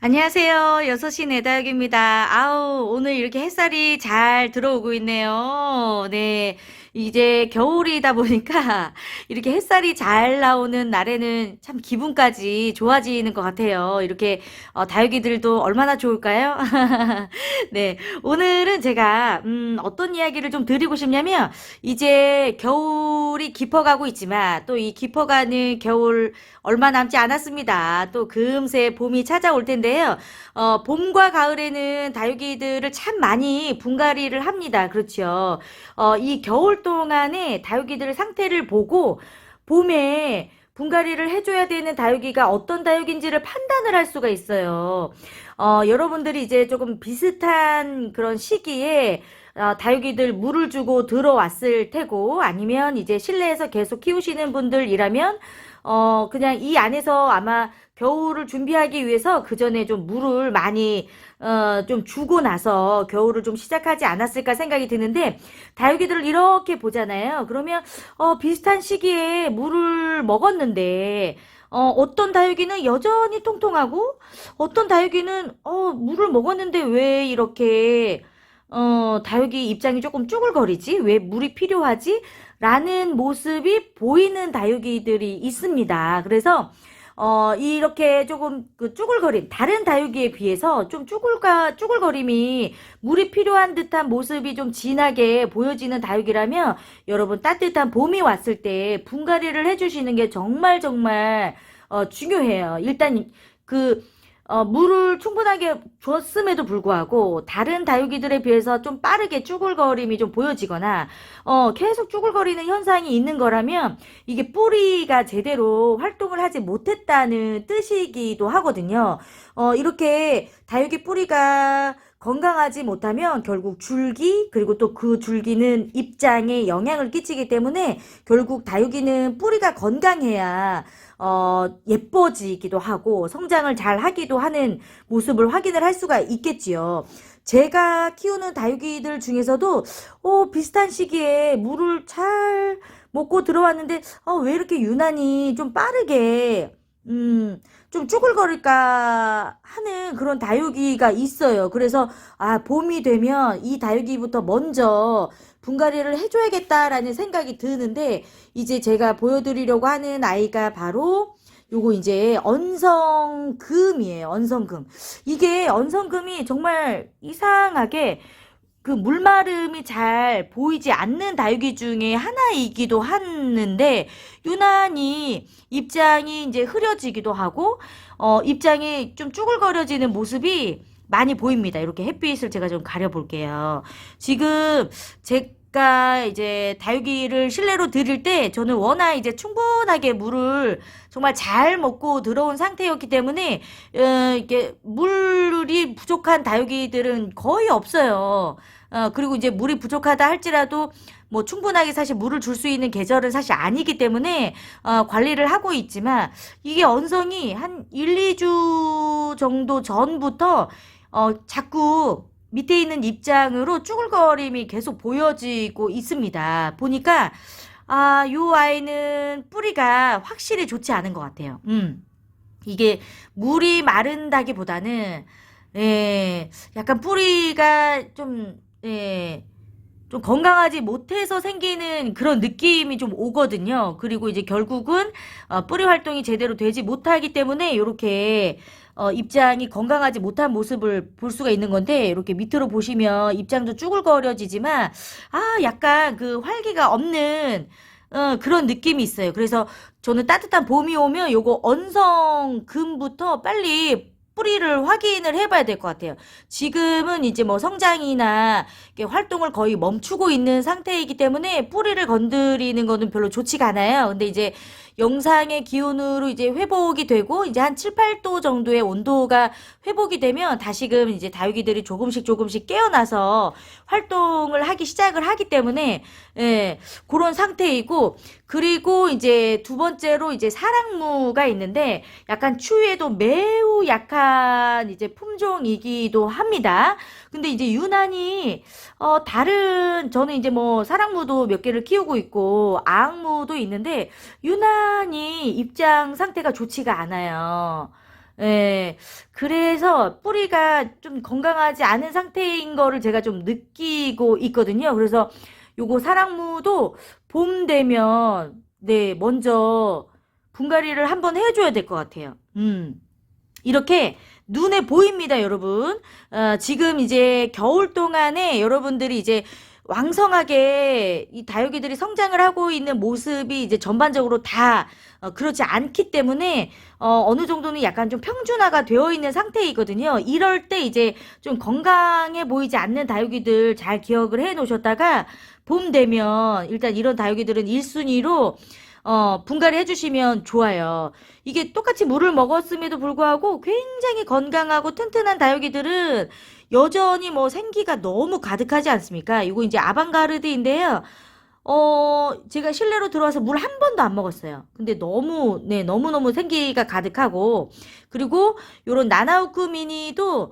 안녕하세요. 6시 내다육입니다. 아우, 오늘 이렇게 햇살이 잘 들어오고 있네요. 네. 이제 겨울이다 보니까 이렇게 햇살이 잘 나오는 날에는 참 기분까지 좋아지는 것 같아요. 이렇게 다육이들도 얼마나 좋을까요? 네. 오늘은 제가 어떤 이야기를 좀 드리고 싶냐면 이제 겨울이 깊어가고 있지만 또 이 깊어가는 겨울 얼마 남지 않았습니다. 또 금세 봄이 찾아올 텐데요. 봄과 가을에는 다육이들을 참 많이 분갈이를 합니다. 그렇죠. 이 겨울 동안에 다육이들 상태를 보고 봄에 분갈이를 해줘야 되는 다육이가 어떤 다육인지를 판단을 할 수가 있어요. 여러분들이 이제 조금 비슷한 그런 시기에 다육이들 물을 주고 들어왔을 테고 아니면 이제 실내에서 계속 키우시는 분들이라면 그냥 이 안에서 아마 겨울을 준비하기 위해서 그 전에 좀 물을 많이 좀 주고 나서 겨울을 좀 시작하지 않았을까 생각이 드는데 다육이들을 이렇게 보잖아요. 그러면 비슷한 시기에 물을 먹었는데 어떤 다육이는 여전히 통통하고 어떤 다육이는 물을 먹었는데 왜 이렇게 다육이 입장이 조금 쭈글거리지? 왜 물이 필요하지? 라는 모습이 보이는 다육이들이 있습니다. 그래서 이렇게 조금 그 쭈글거림, 다른 다육이에 비해서 좀 쭈글거림이 물이 필요한 듯한 모습이 좀 진하게 보여지는 다육이라면 여러분 따뜻한 봄이 왔을 때 분갈이를 해주시는 게 정말 정말 중요해요. 일단 그 물을 충분하게 줬음에도 불구하고 다른 다육이들에 비해서 좀 빠르게 쭈글거림이 좀 보여지거나 계속 쭈글거리는 현상이 있는 거라면 이게 뿌리가 제대로 활동을 하지 못했다는 뜻이기도 하거든요. 이렇게 다육이 뿌리가 건강하지 못하면 결국 줄기 그리고 또 그 줄기는 입장에 영향을 끼치기 때문에 결국 다육이는 뿌리가 건강해야 예뻐지기도 하고 성장을 잘 하기도 하는 모습을 확인을 할 수가 있겠지요. 제가 키우는 다육이들 중에서도 비슷한 시기에 물을 잘 먹고 들어왔는데 왜 이렇게 유난히 좀 빠르게 좀 쭈글거릴까 하는 그런 다육이가 있어요. 그래서 봄이 되면 이 다육이부터 먼저 분갈이를 해줘야겠다라는 생각이 드는데 이제 제가 보여드리려고 하는 아이가 바로 요거 이제 언성금이에요. 언성금. 이게 언성금이 정말 이상하게 그 물마름이 잘 보이지 않는 다육이 중에 하나이기도 하는데 유난히 입장이 이제 흐려지기도 하고 입장이 좀 쭈글거려지는 모습이 많이 보입니다. 이렇게 햇빛을 제가 좀 가려볼게요. 지금 제가 이제 다육이를 실내로 들일 때 저는 워낙 이제 충분하게 물을 정말 잘 먹고 들어온 상태였기 때문에 이게 물이 부족한 다육이들은 거의 없어요. 그리고 이제 물이 부족하다 할지라도 뭐 충분하게 사실 물을 줄 수 있는 계절은 사실 아니기 때문에 관리를 하고 있지만 이게 언성이 한 1, 2주 정도 전부터 자꾸 밑에 있는 입장으로 쭈글거림이 계속 보여지고 있습니다. 보니까 요 아이는 뿌리가 확실히 좋지 않은 것 같아요. 이게 물이 마른다기보다는 약간 뿌리가 좀 좀 건강하지 못해서 생기는 그런 느낌이 좀 오거든요. 그리고 이제 결국은 뿌리 활동이 제대로 되지 못하기 때문에 이렇게 입장이 건강하지 못한 모습을 볼 수가 있는 건데 이렇게 밑으로 보시면 입장도 쭈글거려지지만 약간 그 활기가 없는 그런 느낌이 있어요. 그래서 저는 따뜻한 봄이 오면 요거 언성금부터 빨리 뿌리를 확인을 해봐야 될 것 같아요. 지금은 이제 뭐 성장이나 이렇게 활동을 거의 멈추고 있는 상태이기 때문에 뿌리를 건드리는 거는 별로 좋지가 않아요. 근데 이제 영상의 기온으로 이제 회복이 되고 이제 한 7, 8도 정도의 온도가 회복이 되면 다시금 이제 다육이들이 조금씩 깨어나서 활동을 하기 시작을 하기 때문에 그런 상태이고 그리고 이제 두 번째로 이제 사랑무가 있는데 약간 추위에도 매우 약한 이제 품종이기도 합니다. 근데 이제 유난히 다른 저는 이제 뭐 사랑무도 몇 개를 키우고 있고 아악무도 있는데 유난히 입장 상태가 좋지가 않아요. 예. 그래서 뿌리가 좀 건강하지 않은 상태인 거를 제가 좀 느끼고 있거든요. 그래서 요거 사랑무도 봄 되면 네, 먼저 분갈이를 한번 해줘야 될 것 같아요. 이렇게 눈에 보입니다, 여러분. 지금 이제 겨울 동안에 여러분들이 이제 왕성하게 이 다육이들이 성장을 하고 있는 모습이 이제 전반적으로 다 그렇지 않기 때문에 어느 정도는 약간 좀 평준화가 되어 있는 상태이거든요. 이럴 때 이제 좀 건강해 보이지 않는 다육이들 잘 기억을 해 놓으셨다가 봄 되면 일단 이런 다육이들은 1순위로 분갈이 해주시면 좋아요. 이게 똑같이 물을 먹었음에도 불구하고 굉장히 건강하고 튼튼한 다육이들은 여전히 뭐 생기가 너무 가득하지 않습니까? 이거 이제 아방가르드인데요. 제가 실내로 들어와서 물 한 번도 안 먹었어요. 근데 너무, 네, 너무너무 생기가 가득하고, 그리고 요런 나나우쿠 미니도,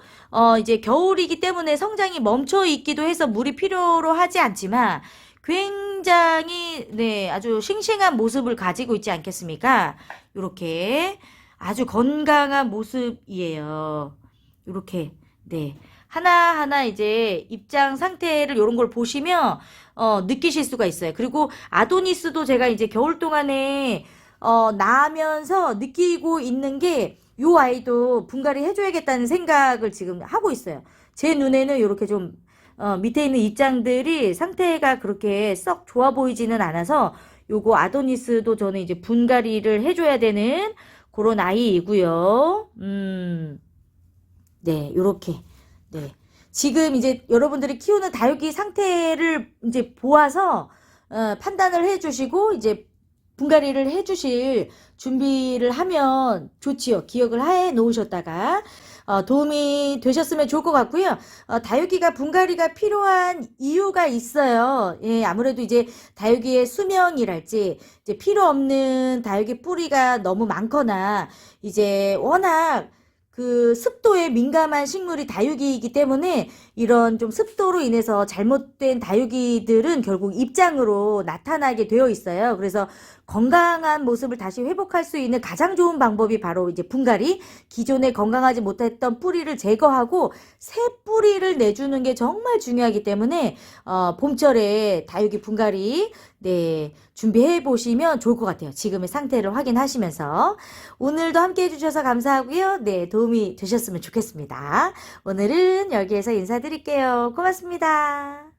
이제 겨울이기 때문에 성장이 멈춰 있기도 해서 물이 필요로 하지 않지만, 굉장히, 네, 아주 싱싱한 모습을 가지고 있지 않겠습니까? 요렇게 아주 건강한 모습이에요. 요렇게, 네. 하나하나 이제 입장 상태를 요런 걸 보시면 느끼실 수가 있어요. 그리고 아도니스도 제가 이제 겨울 동안에 나면서 느끼고 있는 게 요 아이도 분갈이 해줘야겠다는 생각을 지금 하고 있어요. 제 눈에는 요렇게 좀 밑에 있는 입장들이 상태가 그렇게 썩 좋아 보이지는 않아서 요거 아도니스도 저는 이제 분갈이를 해줘야 되는 그런 아이이고요. 네, 요렇게. 네. 지금 이제 여러분들이 키우는 다육이 상태를 이제 보아서 판단을 해주시고 이제 분갈이를 해주실 준비를 하면 좋지요. 기억을 해 놓으셨다가 도움이 되셨으면 좋을 것 같고요. 다육이가 분갈이가 필요한 이유가 있어요. 예, 아무래도 이제 다육이의 수명이랄지 이제 필요 없는 다육이 뿌리가 너무 많거나 이제 워낙 그 습도에 민감한 식물이 다육이이기 때문에 이런 좀 습도로 인해서 잘못된 다육이들은 결국 입장으로 나타나게 되어 있어요. 그래서 건강한 모습을 다시 회복할 수 있는 가장 좋은 방법이 바로 이제 분갈이, 기존에 건강하지 못했던 뿌리를 제거하고 새 뿌리를 내주는 게 정말 중요하기 때문에 봄철에 다육이 분갈이 네, 준비해 보시면 좋을 것 같아요. 지금의 상태를 확인하시면서. 오늘도 함께 해주셔서 감사하고요. 네, 도움이 되셨으면 좋겠습니다. 오늘은 여기에서 인사드릴게요. 고맙습니다.